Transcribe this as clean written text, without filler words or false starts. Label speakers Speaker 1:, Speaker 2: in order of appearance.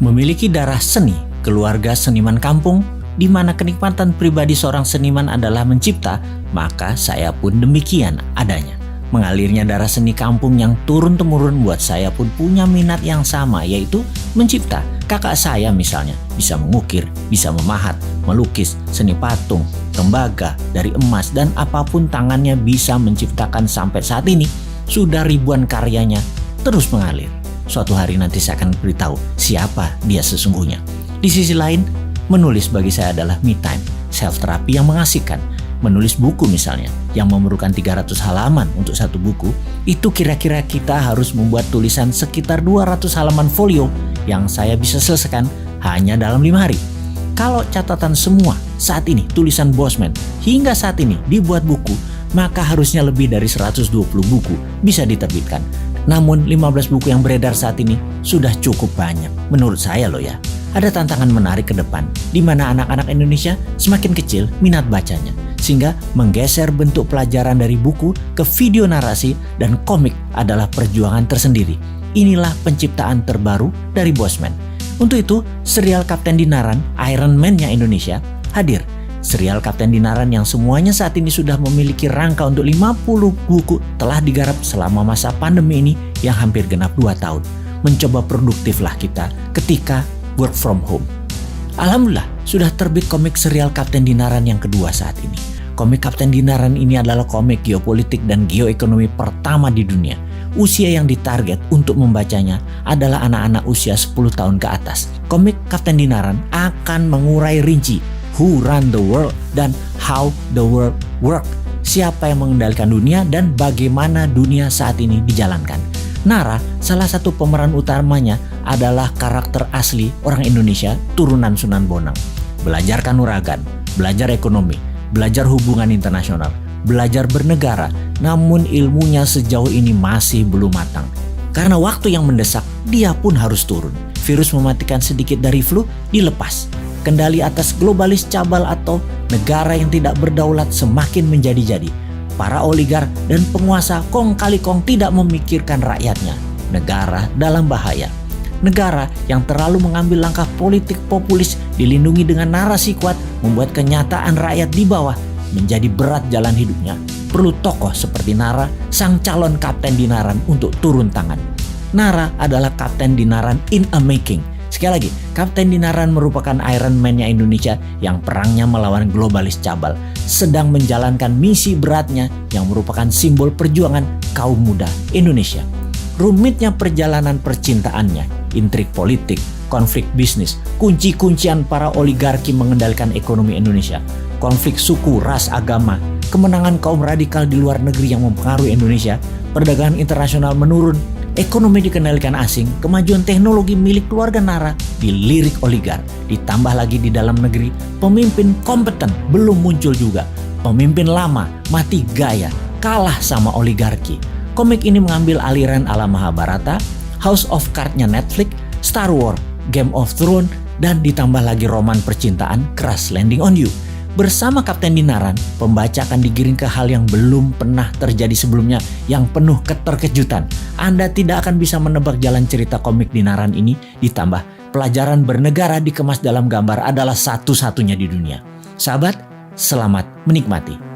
Speaker 1: Memiliki darah seni, keluarga seniman kampung, di mana kenikmatan pribadi seorang seniman adalah mencipta, maka saya pun demikian adanya. Mengalirnya darah seni kampung yang turun-temurun buat saya pun punya minat yang sama, yaitu mencipta. Kakak saya misalnya bisa mengukir, bisa memahat, melukis, seni patung, tembaga, dari emas, dan apapun tangannya bisa menciptakan sampai saat ini. Sudah ribuan karyanya terus mengalir. Suatu hari nanti saya akan beritahu siapa dia sesungguhnya. Di sisi lain, menulis bagi saya adalah me time, self terapi yang mengasihkan. Menulis buku misalnya, yang memerlukan 300 halaman untuk satu buku, itu kira-kira kita harus membuat tulisan sekitar 200 halaman folio yang saya bisa selesaikan hanya dalam 5 hari. Kalau catatan semua saat ini tulisan Bosman hingga saat ini dibuat buku, maka harusnya lebih dari 120 buku bisa diterbitkan. Namun 15 buku yang beredar saat ini sudah cukup banyak menurut saya loh ya. Ada tantangan menarik ke depan di mana anak-anak Indonesia semakin kecil minat bacanya, sehingga menggeser bentuk pelajaran dari buku ke video narasi dan komik adalah perjuangan tersendiri. Inilah penciptaan terbaru dari Bosman. Untuk itu, serial Kapten Dinaran, Iron Man-nya Indonesia, hadir. Serial Kapten Dinaran yang semuanya saat ini sudah memiliki rangka untuk 50 buku telah digarap selama masa pandemi ini yang hampir genap 2 tahun. Mencoba produktiflah kita ketika work from home. Alhamdulillah, sudah terbit komik serial Kapten Dinaran yang kedua saat ini. Komik Kapten Dinaran ini adalah komik geopolitik dan geoekonomi pertama di dunia. Usia yang ditarget untuk membacanya adalah anak-anak usia 10 tahun ke atas. Komik Kapten Dinaran akan mengurai rinci who run the world dan how the world work. Siapa yang mengendalikan dunia dan bagaimana dunia saat ini dijalankan. Nara, salah satu pemeran utamanya adalah karakter asli orang Indonesia turunan Sunan Bonang. Belajar kanuragan, belajar ekonomi, belajar hubungan internasional, belajar bernegara, namun ilmunya sejauh ini masih belum matang. Karena waktu yang mendesak, dia pun harus turun. Virus mematikan sedikit dari flu dilepas. Kendali atas globalis cabal atau negara yang tidak berdaulat semakin menjadi-jadi. Para oligar dan penguasa kong kali kong tidak memikirkan rakyatnya. Negara dalam bahaya. Negara yang terlalu mengambil langkah politik populis dilindungi dengan narasi kuat membuat kenyataan rakyat di bawah menjadi berat jalan hidupnya. Perlu tokoh seperti Nara, sang calon Kapten Dinaran untuk turun tangan. Nara adalah Kapten Dinaran in a making. Sekali lagi, Kapten Dinaran merupakan Iron Man-nya Indonesia yang perangnya melawan globalis cabal, sedang menjalankan misi beratnya yang merupakan simbol perjuangan kaum muda Indonesia. Rumitnya perjalanan percintaannya, intrik politik, konflik bisnis, kunci-kuncian para oligarki mengendalikan ekonomi Indonesia, konflik suku, ras, agama, kemenangan kaum radikal di luar negeri yang mempengaruhi Indonesia, perdagangan internasional menurun, ekonomi dikendalikan asing, kemajuan teknologi milik keluarga Nara dilirik oligar, ditambah lagi di dalam negeri, pemimpin kompeten belum muncul juga, pemimpin lama mati gaya, kalah sama oligarki. Komik ini mengambil aliran ala Mahabharata, House of Cards-nya Netflix, Star Wars, Game of Thrones, dan ditambah lagi roman percintaan Crash Landing on You. Bersama Kapten Dinaran, pembaca akan digiring ke hal yang belum pernah terjadi sebelumnya yang penuh keterkejutan. Anda tidak akan bisa menebak jalan cerita komik Dinaran ini, ditambah pelajaran bernegara dikemas dalam gambar adalah satu-satunya di dunia. Sahabat, selamat menikmati.